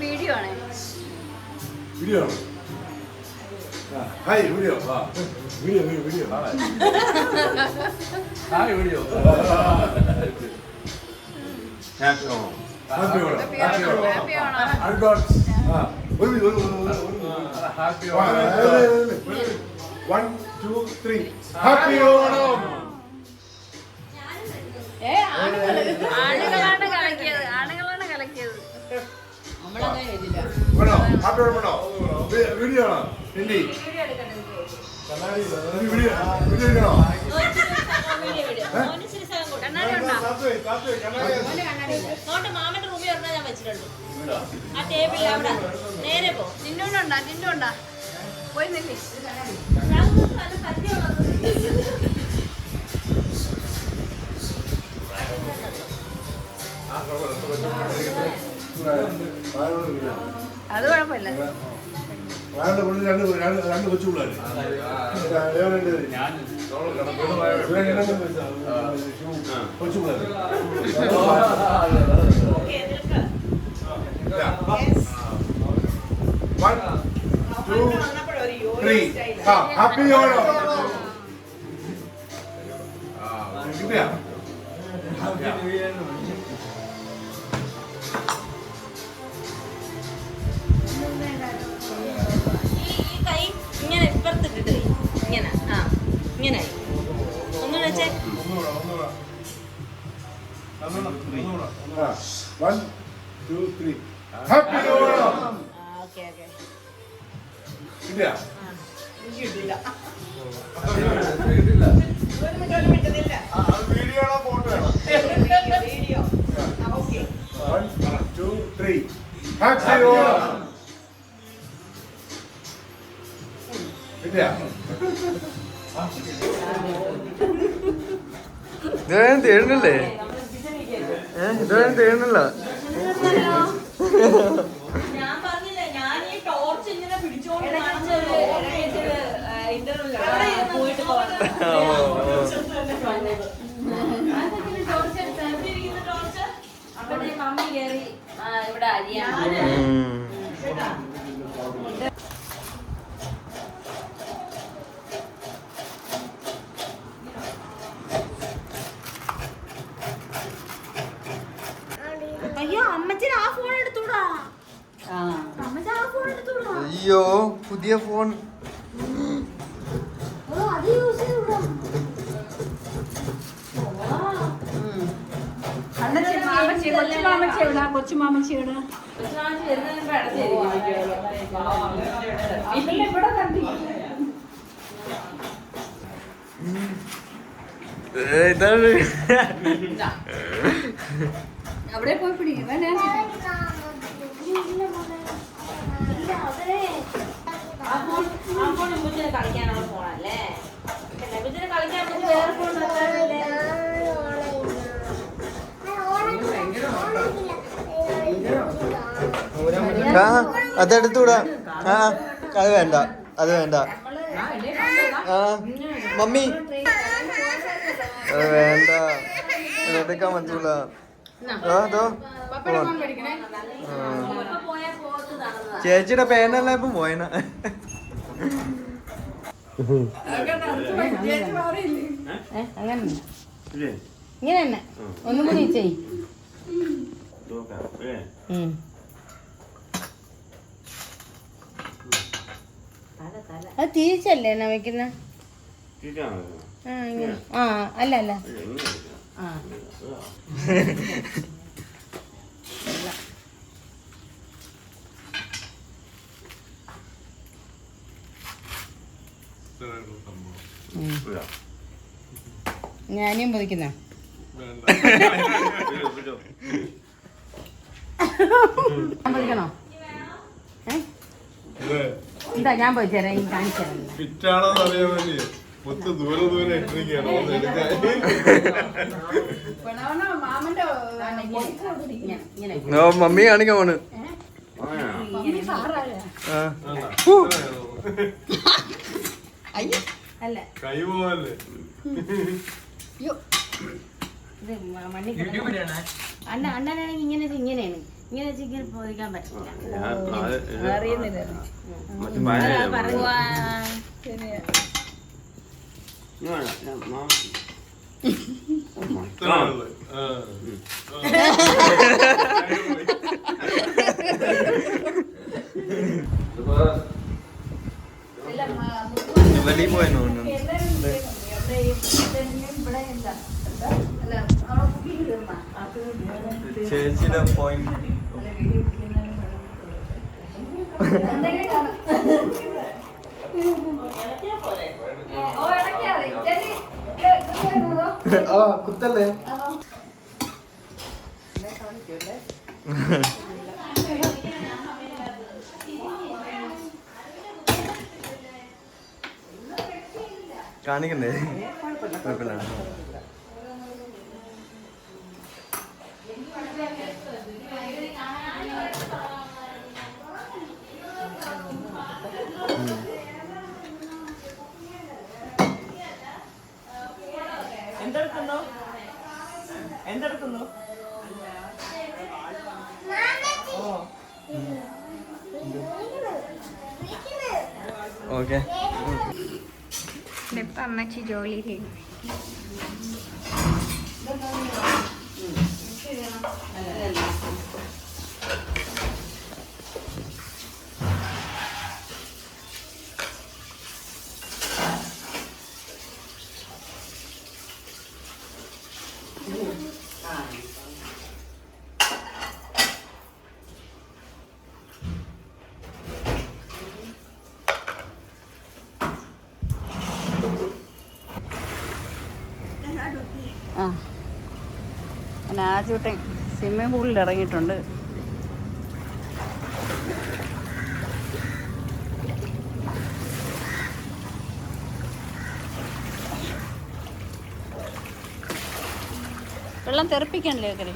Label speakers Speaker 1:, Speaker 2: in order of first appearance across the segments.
Speaker 1: Video ആണ്.
Speaker 2: Video ആണ്. Hi video. Video video.
Speaker 3: Hi video. Happy Onam.
Speaker 2: Happy Onam.
Speaker 1: Happy Onam.
Speaker 2: Advance. ഒരു happy Onam. 1 2 3 happy Onam.
Speaker 1: ആണുങ്ങളാണ് കളിക്കിയത്. ആണുങ്ങളാണ് കളിക്കിയത്.
Speaker 2: വേണോ happy Onam വേണോ? വീഡിയോ ആണോ? ഹിന്ദി വീഡിയോ എടുക്കണോ?
Speaker 4: മാമന്റെ റൂമിൽ പറഞ്ഞാൽ ഞാൻ വെച്ചിട്ടുണ്ട്. ആ ടേബിളിൽ അവിടെ നേരെ പോ.
Speaker 1: നിന്നുണ്ടാ പോയി നില്ലേ.
Speaker 4: നല്ല പറ്റിയുള്ളത്
Speaker 1: അത് കുഴപ്പമില്ല.
Speaker 2: രണ്ട് കൊച്ചു പിള്ളേര് കൊച്ചു പിള്ളേര്. 1 2 3 ഹാപ്പി ഓണം. കിട്ടിയാ?
Speaker 4: ഈ കൈ ഇങ്ങനെ ഇപ്പുറത്തിട്ടിട്ട് ഇങ്ങനെ ഇങ്ങനെ ഒന്നും വെച്ചേ.
Speaker 2: 1 2 3 ഹാപ്പി ഓണം.
Speaker 4: Okay okay.
Speaker 2: കിട്ടിയാ?
Speaker 4: കിട്ടില്ല.
Speaker 2: വീഡിയോ ആണോ ഫോട്ടോ ആണോ?
Speaker 4: വീഡിയോ. ഓക്കെ.
Speaker 2: 1 2 3 ഹാപ്പി ഓണം. കിട്ടിയാ?
Speaker 3: ഇതുവരെ തേടുന്നില്ലേ? ഇതുവരെ തേടുന്നില്ല.
Speaker 4: ഞാൻ പറഞ്ഞില്ലേ, ഞാൻ ഈ ടോർച്ച് ഇങ്ങനെ പിടിച്ചോണ്ട് പോയിട്ട് ടോർച്ച് അവിടെ മമ്മി കയറി ഇവിടെ അരിയാണ്. അയ്യോ അമ്മച്ചിന് ആ ഫോൺ എടുത്തൂടാ. അമ്മച്ചി ആ ഫോൺ എടുത്തൂടാ.
Speaker 3: അയ്യോ പുതിയ ഫോൺ.
Speaker 4: അത് യൂസ് ചെയ്തൂടാ.
Speaker 1: കൊച്ചുമാമച്ചി എവിടെ?
Speaker 3: ഇതാണ്.
Speaker 1: അവിടെ പോയി പിടിക്കും.
Speaker 4: കളിക്കാനുള്ള ഫോണല്ലേ? കളിക്കാൻ വേറെ ഫോൺ
Speaker 3: അതെടുത്തൂടാ. അത് വേണ്ട, അത് വേണ്ട. മമ്മി അത് വേണ്ട, അതെടുക്കാൻ പറ്റൂല. ചേച്ചിയുടെ പേനല്ല ഇപ്പം പോയന.
Speaker 4: അങ്ങനെ ഇങ്ങനെ തന്നെ ഒന്നും കൂടി ചെയ്. അത് തിരിച്ചല്ലേ എന്നാ വെക്കുന്ന? അല്ല അല്ല. ഞാനും പൊതിക്കുന്ന പൊതിക്കണോ? എന്താ ഞാൻ പോയി തരാം. ഈ കാണിച്ചു
Speaker 3: മമ്മി കാണിക്കാൻ പോണ്.
Speaker 4: അല്ല അണ്ണനാണെങ്കിൽ ഇങ്ങനെയാണ്. ഇങ്ങനെ ചിക്കൻ പോരിക്കാൻ പറ്റില്ല.
Speaker 1: അറിയുന്നില്ല. ശരിയാ.
Speaker 3: വെളിയിൽ പോയെന്ന് തോന്നുന്നു. ചേച്ചിയുടെ പോയിന്റ് കുത്തല്ലേ. കാണിക്കണ്ടേ? കുഴപ്പമില്ല.
Speaker 5: എന്തെടുക്കുന്നു?
Speaker 3: ഓക്കെ.
Speaker 1: ഇപ്പം അമ്മച്ചി ജോലി ചെയ്യും. ആ പിന്നെ ആദ്യത്തെ സ്വിമ്മിംഗ് പൂളിൽ ഇറങ്ങിയിട്ടുണ്ട്. വെള്ളം തെറിപ്പിക്കണല്ലേ കറി?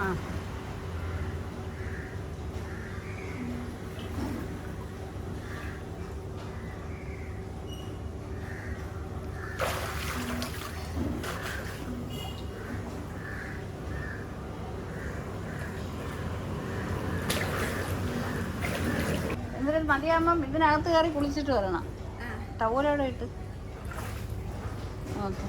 Speaker 1: ആ എന്നിട്ട് മതിയാകുമ്പം ഇതിനകത്ത് കയറി കുളിച്ചിട്ട് വരണം. ടവലോടെ ഇട്ട്. ഓക്കെ.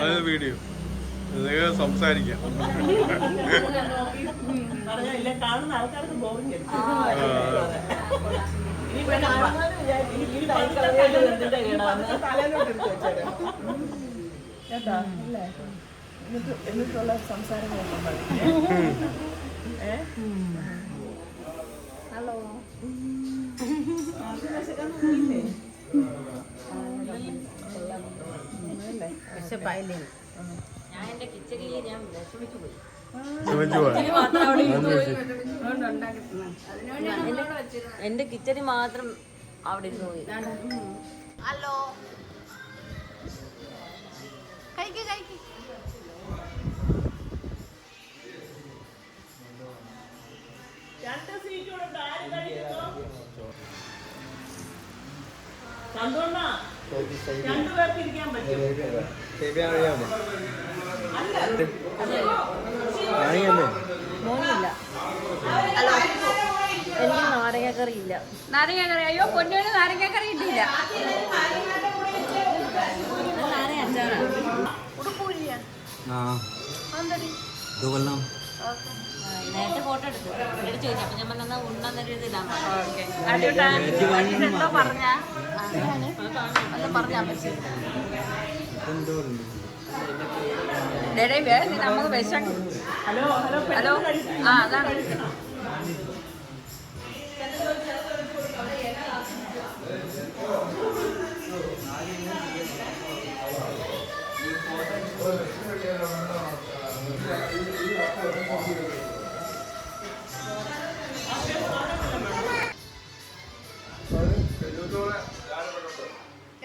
Speaker 2: അത് വീഡിയോ സംസാരിക്കാം.
Speaker 5: കാണുന്ന ആൾക്കാർക്ക് ബോറിംഗ് കേട്ടോ അല്ലേ? എന്നിട്ടുള്ള സംസാരങ്ങളൊന്നും ഹലോ
Speaker 4: ഞാൻ എന്റെ കിച്ചണിൽ ഞാൻ വിഷമിച്ചു പോയി. എന്റെ കിച്ചണിൽ മാത്രം അവിടെ ഇരുന്ന് പോയി.
Speaker 1: ഹലോ കഴിക്ക് കഴിക്ക്.
Speaker 5: രണ്ട് സീറ്റ് കൊടുത്ത് ആര് കഴിക്കുന്നു? ചന്തുണ്ണ രണ്ടുപേർക്ക് ഇരിക്കാൻ പറ്റും.
Speaker 4: മോനില്ല. എനിക്ക് നാരങ്ങക്കറി ഇല്ല.
Speaker 1: നാരങ്ങക്കറി? അയ്യോ പൊന്നോന് നാരങ്ങക്കറി ഇട്ടില്ല. ഉടുപ്പൂരിയാ അതെന്തടി
Speaker 4: നേരത്തെ ഫോട്ടോ എടുത്തു ചോദിച്ചു അപ്പൊ ഞാൻ പറഞ്ഞാ ഉണ്ടെന്നൊരു ഇതാ
Speaker 1: എന്തോ പറഞ്ഞാ ഒന്ന് പറഞ്ഞാ പറ്റി നമുക്ക് വിഷം
Speaker 5: ഹലോ ഹലോ
Speaker 1: ഹലോ ആ അതാണ്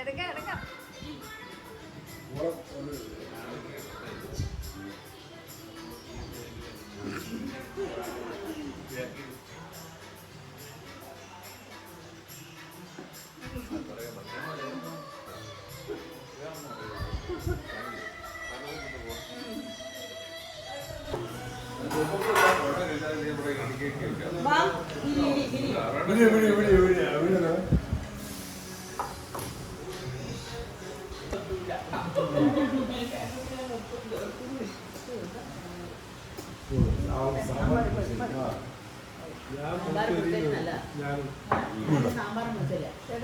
Speaker 1: എടുക്കാം എടുക്കാം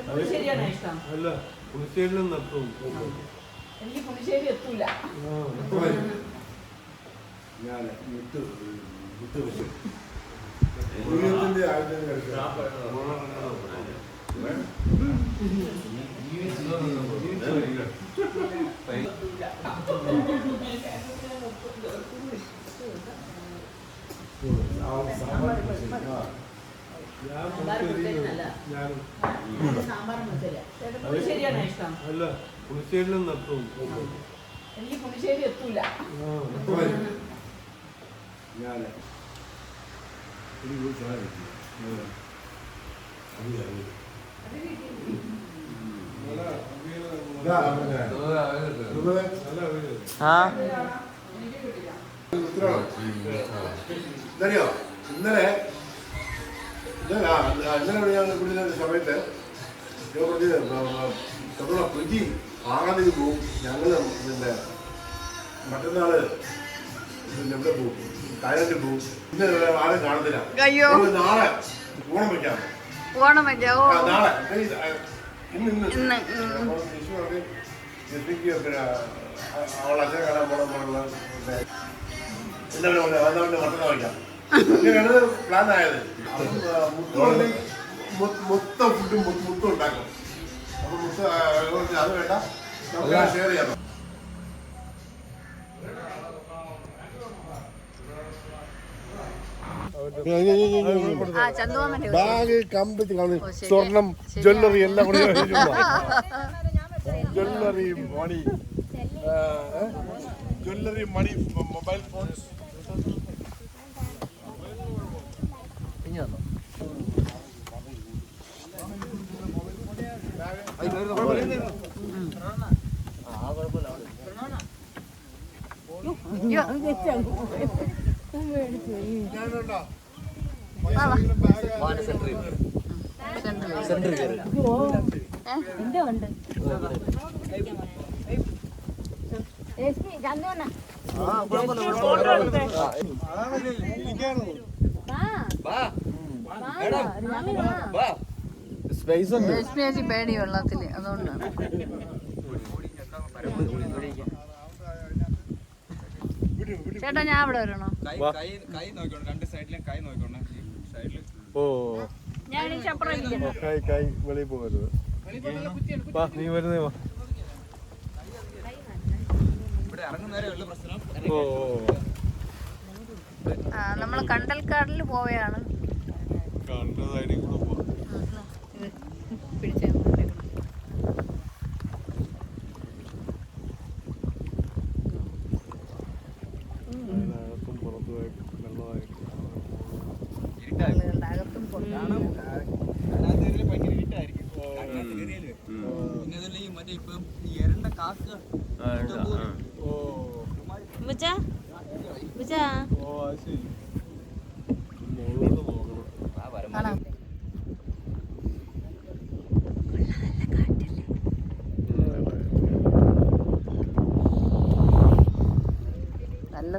Speaker 5: പുളിശ്ശേരിയാണോ ഇഷ്ടം?
Speaker 2: അല്ല പുളിശ്ശേരിയിലും നിർത്തും.
Speaker 5: എനിക്ക് പുളിശ്ശേരി എത്തൂല.
Speaker 2: ഞാൻ വിട്ട് വിട്ട് ജീവിതത്തിന്റെ
Speaker 5: പുളിശ്ശേരിയാണോ ഇഷ്ടം?
Speaker 2: അല്ല പുളിശ്ശേരിയിലും നിർത്തും.
Speaker 5: എനിക്ക് പുളിശ്ശേരി എത്തൂല.
Speaker 2: ഞാൻ ഇതറിയോ ഇന്നലെ ഞാൻ കുടിക്കുന്ന സമയത്ത് ഫ്രിഡ്ജി വാങ്ങാൻ പോവും. ഞങ്ങൾ പിന്നെ മറ്റന്നാള് പിന്നെ എവിടെ പോവും, തായ്ലൻഡിൽ പോവും. ഇന്ന് ആരും കാണത്തില്ല.
Speaker 1: അയ്യോ
Speaker 2: നാളെ ഓണം വയ്ക്കാം.
Speaker 1: ഓണം വയ്ക്കാവോ?
Speaker 2: നാളെ ഇന്ന്
Speaker 1: ഇന്ന്
Speaker 2: വിഷു പറഞ്ഞ് ജെസ്സിക്ക് പിന്നെ അവളെ അച്ഛനെ കാണാൻ പോകണമെന്നുള്ള എന്താ പറയുക മട്ടന്ന വയ്ക്കാം. ഇങ്ങനെയാണ് പ്ലാൻ ആയത്. അപ്പം മൊത്തം ഫുഡും മുത്തും ഉണ്ടാക്കും. അപ്പം മുത്ത് അത് വേണ്ട, നമുക്ക് ഷെയർ ചെയ്യാം. ബാഗ് കമ്പിച്ച് സ്വർണം ജ്വല്ലറി എല്ലാം കൂടി ജ്വല്ലറി മണി ജ്വല്ലറി മണി മൊബൈൽ ഫോൺസ്
Speaker 1: പേടി വെള്ളത്തില്, അതുകൊണ്ടാണ്. ചേട്ടാ ഞാൻ അവിടെ വരണോ? ഞാൻ
Speaker 2: കൈ വെളിയിൽ പോകരുത്. നീ വരുന്നേ വാ.
Speaker 1: നമ്മള് കണ്ടൽക്കാടിൽ പോവുകയാണ്. പിടിച്ച അകത്തും പൊട്ടാണ്.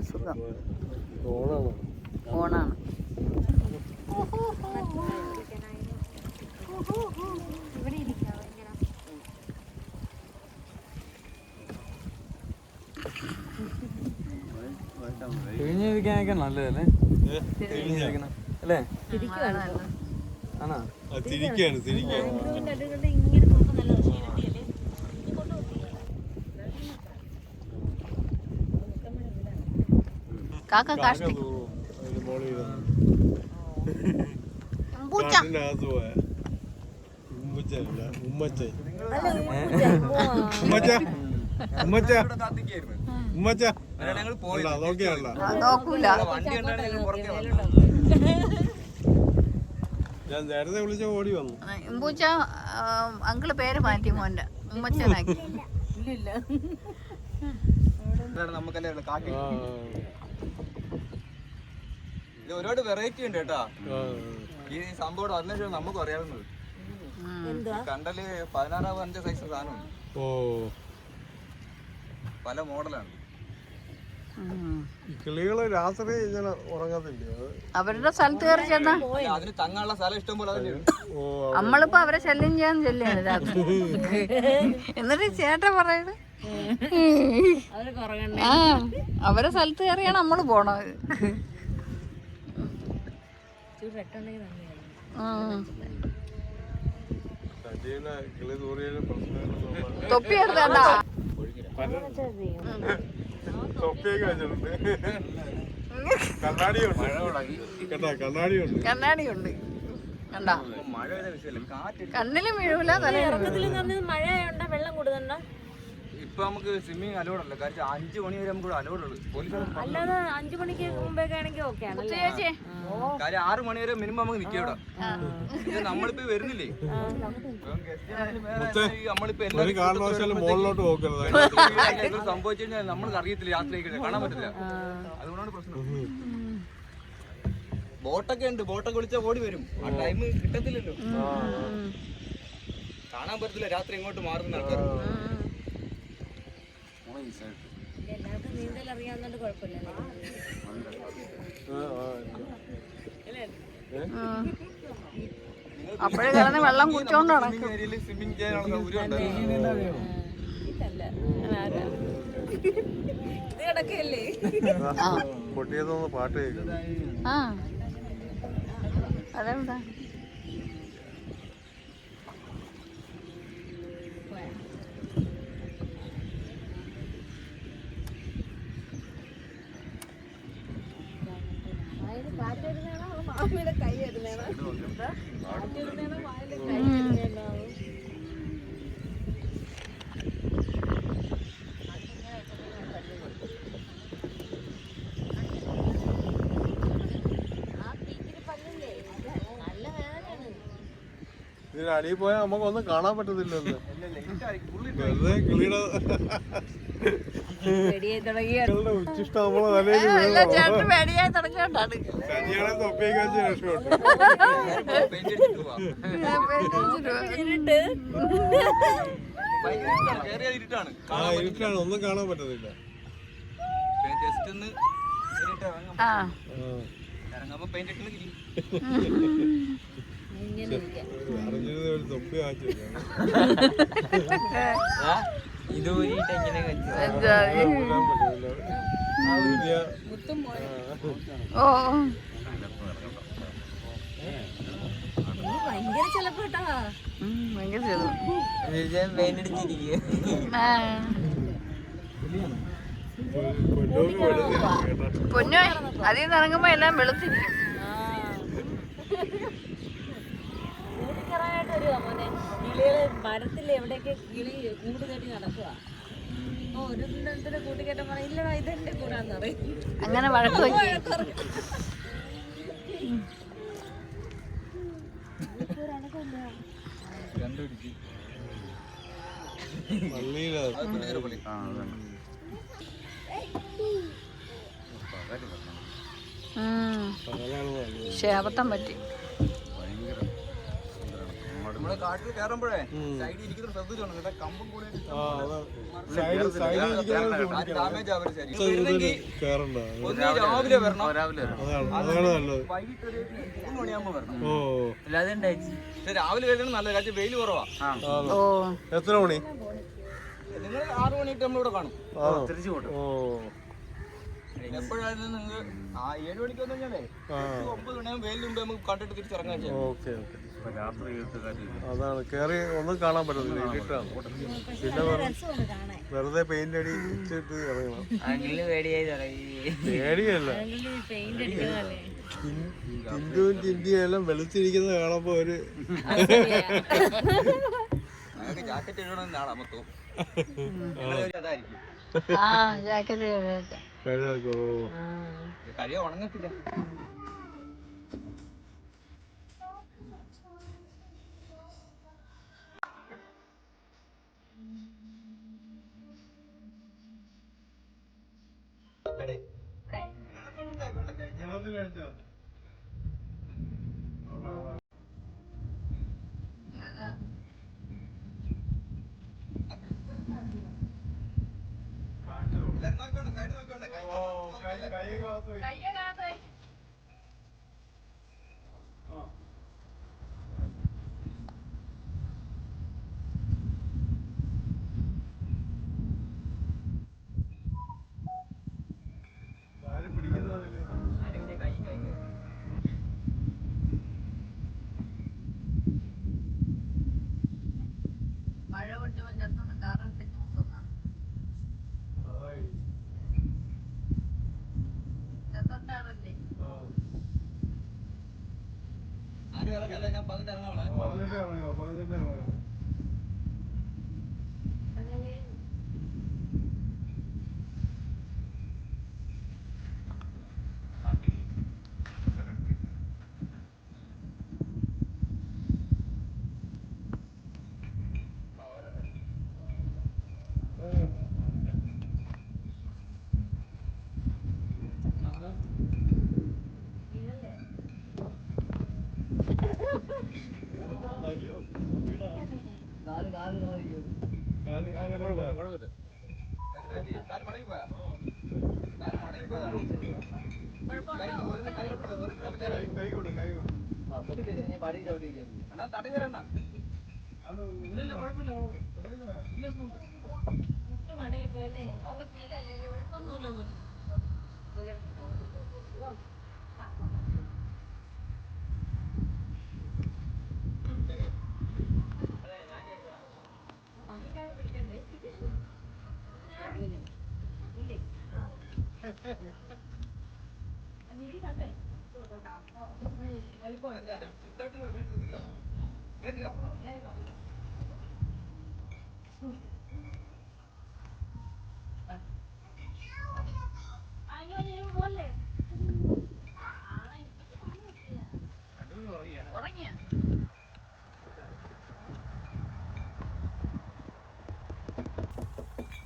Speaker 1: സുഖം.
Speaker 2: ഓണാണോ?
Speaker 1: ഓണാണ്.
Speaker 3: തിരിഞ്ഞിരിക്കാനൊക്കെ നല്ലതല്ലേ? അല്ലേ? ആണോ?
Speaker 2: തിരിക്കാണ്
Speaker 4: ഇങ്ങനെ നോക്കാൻ നല്ല ശീലത്തിയല്ലേ നീ കൊണ്ടുപോയി
Speaker 1: കാക്ക കാഷ്ടി നോക്കൂല.
Speaker 2: ഞാൻ നേരത്തെ വിളിച്ച ഓടി വന്നു.
Speaker 1: ഉമ്പൂച്ച അങ്കിള് പേര് മാറ്റി മോന്റെ ഉമ്മച്ചനാക്കി.
Speaker 3: ഇത് ഒരുപാട് വെറൈറ്റി ഉണ്ട് കേട്ടാ. ഈ സംഭവം അതിനുശേഷം നമുക്ക് അറിയാവുന്നത് കണ്ടല് 16-5 സൈസ് സാധനമുണ്ട്. പല മോഡലാണ്.
Speaker 2: കിളികള് രാത്രി ഇങ്ങനെ ഉറങ്ങത്തില്ല.
Speaker 1: അവരുടെ സ്ഥലത്ത് കയറി ചെന്നാ
Speaker 3: അതിന് തങ്ങാനുള്ള സ്ഥലം ഇഷ്ടം പോലെ
Speaker 1: നമ്മളിപ്പോ അവരെ ശല്യം ചെയ്യാൻ ചെല്ലാണ് രാത്രി. എന്നിട്ട് ചേട്ടൻ പറയണ ആ അവരെ സ്ഥലത്ത് കയറിയാണ് നമ്മള് പോണത്. തൊപ്പി എടുത്താ കണ്ണാടിയുണ്ട് കണ്ടാ. കണ്ണിലും വീഴൂല തലയിലും.
Speaker 4: മഴയുണ്ട വെള്ളം കൂടുതലുണ്ടോ?
Speaker 3: ഇപ്പൊ നമുക്ക് സ്വിമ്മിങ് അലോഡല്ല. കാരണം 5 മണി വരെ നമുക്ക് അലോഡുള്ളൂ.
Speaker 4: അല്ലാതെ 5 മണിക്ക് മുമ്പൊക്കെ ആണെങ്കിൽ ഓക്കെ ആണ്.
Speaker 3: കാര്യം 6 മണി വരെ മിനിമം നമുക്ക് നിൽക്കാം ഇവിടെ. നമ്മളിപ്പോ വരുന്നില്ലേ? നമ്മളിപ്പോ സംഭവിച്ചു കഴിഞ്ഞാൽ നമ്മൾക്ക് അറിയത്തില്ല. യാത്രയൊക്കെ കാണാൻ പറ്റില്ല. അതുകൊണ്ടാണ് പ്രശ്നം. ബോട്ടൊക്കെ ഉണ്ട്. ബോട്ടൊക്കെ വിളിച്ചാൽ ഓടി വരും. ആ ടൈം കിട്ടത്തില്ലല്ലോ. കാണാൻ പറ്റത്തില്ല. രാത്രി ഇങ്ങോട്ട് മാറുന്ന ആൾക്കാർ.
Speaker 4: എല്ലാവർക്കും നീന്തൽ അറിയാവുന്നതുകൊണ്ട് കുഴപ്പമില്ല.
Speaker 1: അപ്പോഴേ കിടന്ന് വെള്ളം കുടിച്ചോണ്ട് നടക്കും.
Speaker 3: സ്വിമ്മിങ് ചെയ്യാനുള്ള സൗകര്യം ഉണ്ട്.
Speaker 4: ഇത് കിടക്കല്ലേ
Speaker 2: പൊട്ടിയതൊന്ന് പാട്ട് കേൾക്കും.
Speaker 1: ആ അതെന്താ
Speaker 4: കൈ വരുന്നേണോ?
Speaker 2: ഇതിന് അടിയിൽ പോയാൽ നമുക്കൊന്നും കാണാൻ പറ്റത്തില്ലല്ലോ. വെറുതെ കിളിയുടെ ഉച്ചിഷ്ടം നമ്മളെ തലയിൽ
Speaker 1: ചേട്ടൻ പേടിയായി തുടങ്ങിയോണ്ടാണ്.
Speaker 2: ശനിയാണെ തൊപ്പിയൊക്കെ വെച്ച് രക്ഷപ്പെട്ടു. ഇരുട്ടാണ്. ഒന്നും കാണാൻ പറ്റത്തില്ല.
Speaker 3: ജസ്റ്റ് ഒന്ന് ഇറങ്ങുമ്പോ പെയിന്റ് ഇട്ട്
Speaker 2: അറിഞ്ഞിരുന്ന ഒരു തൊപ്പി വാങ്ങിച്ചു.
Speaker 3: ഇത് ഊരിയിട്ട് എങ്ങനെ
Speaker 4: ഭയങ്കര ചെലപ്പോട്ടാ.
Speaker 1: ഭയങ്കര ചെലവ്. പൊന്നോ അതിൽ നിന്ന് ഇറങ്ങുമ്പോ എല്ലാം വെളുത്തിരിക്കും.
Speaker 4: കൂടിക്കറാനായിട്ട് വരുവാ മോനെ. കിളികള് മരത്തിൽ എവിടെയൊക്കെ കിളി കൂട് കെട്ടി നടക്കുക. ഓരോരുത്തരുടെ കൂട്ടിക്കേറ്റം പറയും ഇല്ലടാ ഇതെന്റെ കൂടാന്ന് പറയും.
Speaker 1: അങ്ങനെ വഴക്ക് വയ്ക്കും. പക്ഷെ അബദ്ധം പറ്റി.
Speaker 3: നമ്മള് കാട്ടിൽ കയറുമ്പോഴേ സൈഡിൽ ഇരിക്കുന്ന ശ്രദ്ധിച്ചോണം കേട്ടോ. കമ്പും കൂടെ ഡാമേജ് ആവരുത് ശരി. ഒന്ന് രാവിലെ വരണം, വൈകിട്ട് ഒരു 3 മണിയാകുമ്പോ വരണം. പക്ഷെ രാവിലെ കഴിക്കണം നല്ല കാര്യം, വെയിൽ കുറവാ.
Speaker 2: എത്ര മണി?
Speaker 3: നിങ്ങൾ 6 മണിയിട്ട് നമ്മളിവിടെ കാണും. എപ്പോഴായിരുന്നു നിങ്ങൾ 7 മണിക്ക് വന്നു കഴിഞ്ഞാലേ 9 മണിയാകുമ്പോൾ വെയിലിന് മുമ്പ് നമുക്ക് കണ്ടിട്ട് തിരിച്ചിറങ്ങാൻ ചെയ്യാം.
Speaker 2: അതാണ് കേറി ഒന്നും കാണാൻ പറ്റത്തില്ല, ഇരുട്ടാണ്. പിന്നെ വെറുതെ പെയിന്റ് അടിച്ചിട്ട് ഇറങ്ങണം. പേടിയല്ല, ഹിന്ദുവും ചിന്തിയും എല്ലാം വെളുത്തിരിക്കുന്നത് കാണുമ്പോ ഒരു
Speaker 3: ജാക്കറ്റ് ഇടണം നാളെ മൊത്തം അതായിരിക്കും. കഴിയ ഉണങ്ങത്തില്ല.
Speaker 1: മഴ കൊണ്ട് വന്നിട്ട് കാറിട്ട് ചെറുതാണല്ലേ.
Speaker 3: ഞാൻ പകുതി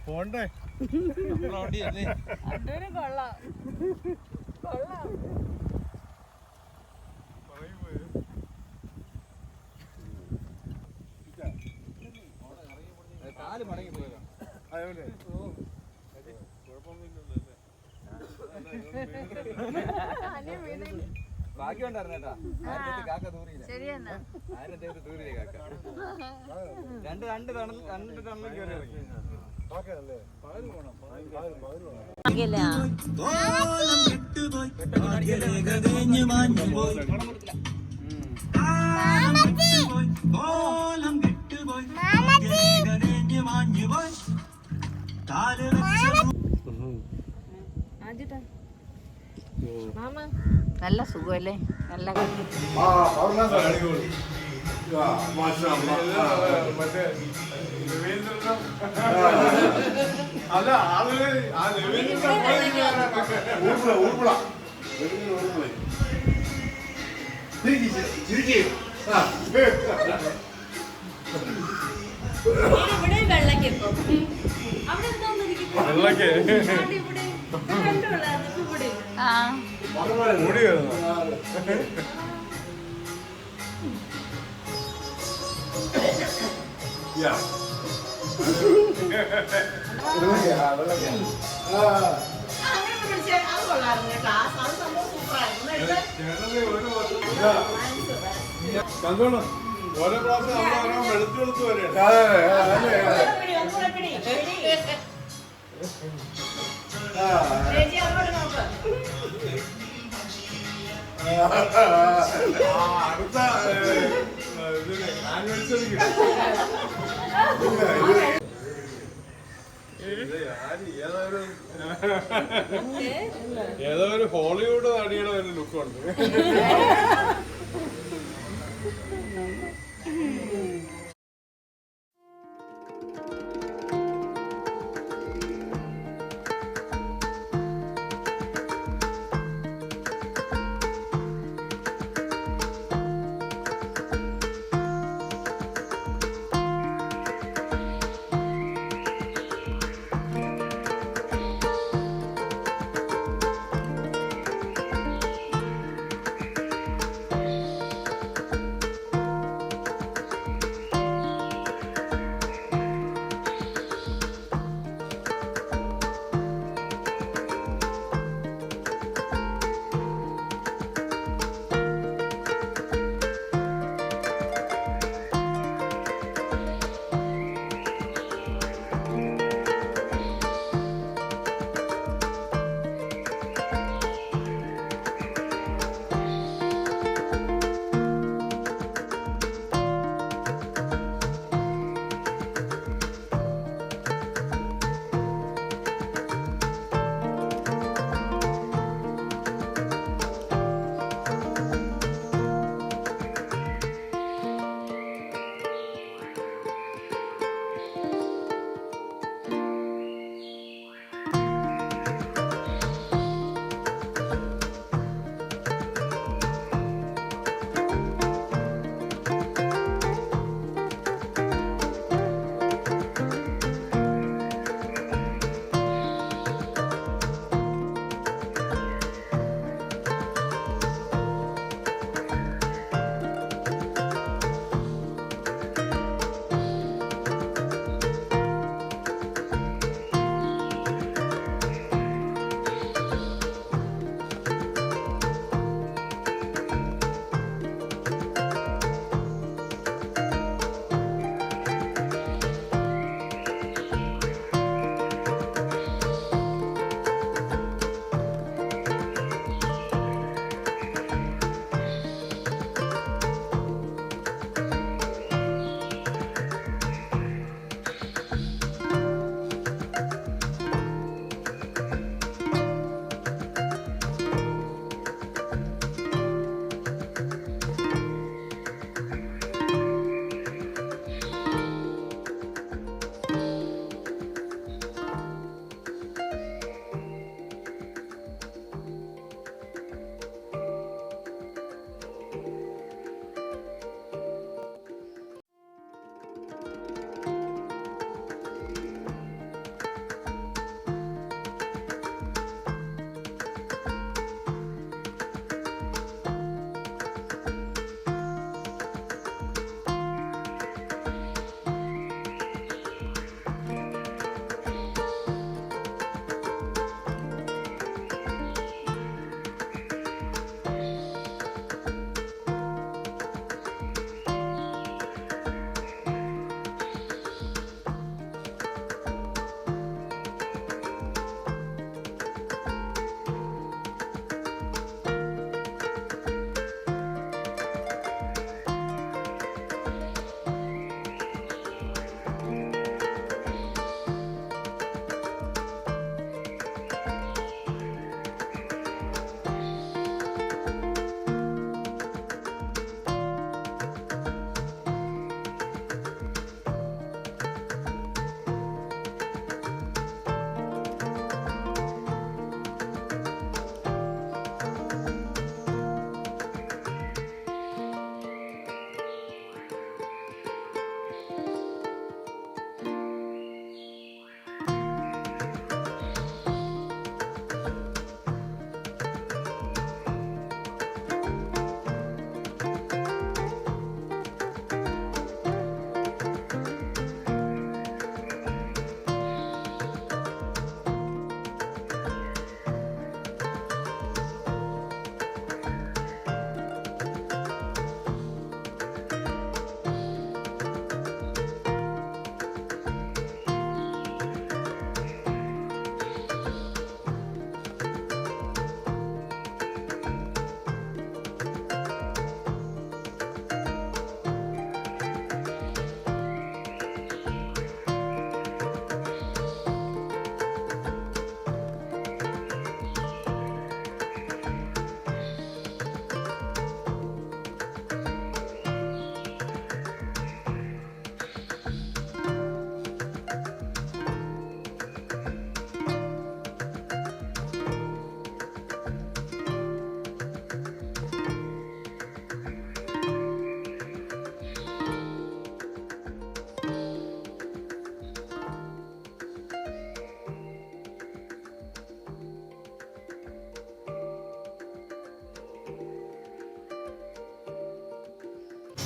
Speaker 2: പോണ്ടേ?
Speaker 4: കൊള്ളാം.
Speaker 3: കാല് മടങ്ങി പോയതാ. ഭാഗ്യം ഉണ്ടായിരുന്നു കേട്ടാ. കാക്ക ദൂരില്ല.
Speaker 1: ശരിയെന്നാ.
Speaker 3: ആയിരത്തേക്ക് ദൂരില്ലേ കാക്ക. രണ്ട് ടണ്ണിൽ കയറി ഇറങ്ങി.
Speaker 1: നല്ല സുഖമല്ലേ, നല്ല
Speaker 2: അല്ല ആളുകൾ ഊർപ്പിള മുടി വരുന്നു. Yeah.
Speaker 6: കണ്ടോളൂ ഓരോ പ്രാവശ്യം നമ്മളെ വെളുത്ത് വെളുത്ത് വരെയാണ് അടുത്ത ആനിവേഴ്സറിക്ക് ഏതോ ഒരു ഹോളിവുഡ് നടിയുടെ ഒരു ലുക്കുണ്ട്.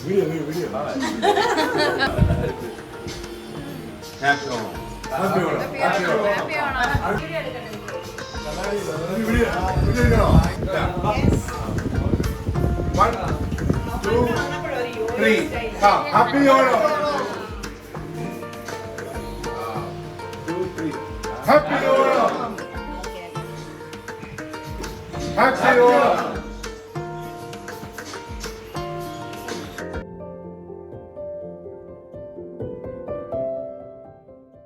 Speaker 2: Video video happy Onam happy Onam happy Onam
Speaker 1: happy Onam.
Speaker 2: Video video 1 2 3 happy Onam 2 3 happy Onam happy Onam